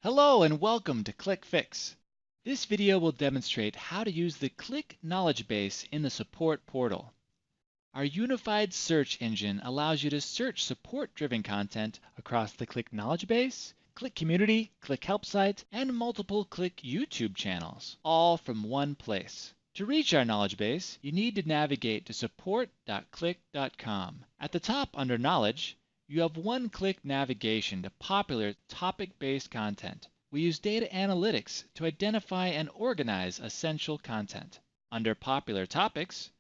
Hello and welcome to Qlik Fix. This video will demonstrate how to use the Qlik Knowledge Base in the support portal. Our unified search engine allows you to search support-driven content across the Qlik Knowledge Base, Qlik Community, Qlik Help Site, and multiple Qlik YouTube channels, all from one place. To reach our knowledge base, you need to navigate to support.qlik.com. At the top under Knowledge, you have one-click navigation to popular topic-based content. We use data analytics to identify and organize essential content. Under Popular Topics,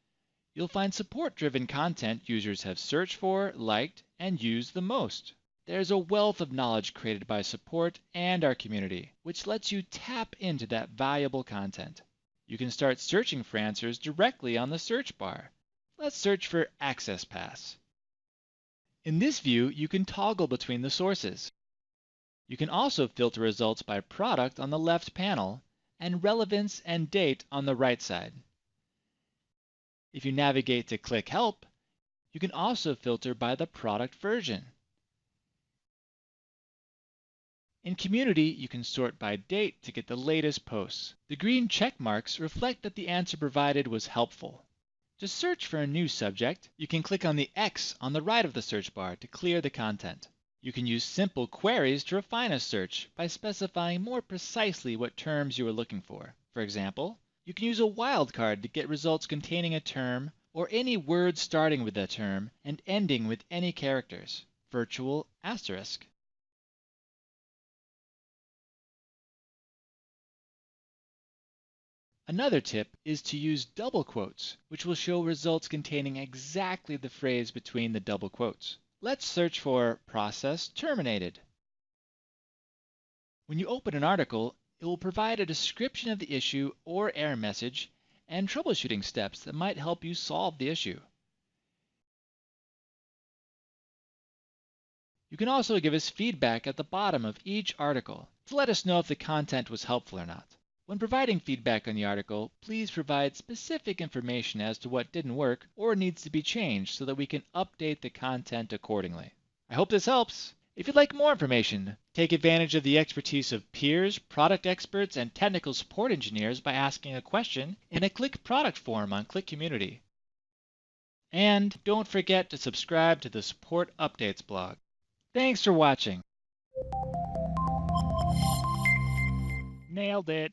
you'll find support-driven content users have searched for, liked, and used the most. There's a wealth of knowledge created by support and our community, which lets you tap into that valuable content. You can start searching for answers directly on the search bar. Let's search for Access Pass. In this view, you can toggle between the sources. You can also filter results by product on the left panel and relevance and date on the right side. If you navigate to Qlik Help, you can also filter by the product version. In Community, you can sort by date to get the latest posts. The green check marks reflect that the answer provided was helpful. To search for a new subject, you can click on the X on the right of the search bar to clear the content. You can use simple queries to refine a search by specifying more precisely what terms you are looking for. For example, you can use a wildcard to get results containing a term or any word starting with that term and ending with any characters. Virtual asterisk. Another tip is to use double quotes, which will show results containing exactly the phrase between the double quotes. Let's search for process terminated. When you open an article, it will provide a description of the issue or error message and troubleshooting steps that might help you solve the issue. You can also give us feedback at the bottom of each article to let us know if the content was helpful or not. When providing feedback on the article, please provide specific information as to what didn't work or needs to be changed so that we can update the content accordingly. I hope this helps. If you'd like more information, take advantage of the expertise of peers, product experts, and technical support engineers by asking a question in a Qlik product forum on Qlik Community. And don't forget to subscribe to the Support Updates blog. Thanks for watching. Nailed it.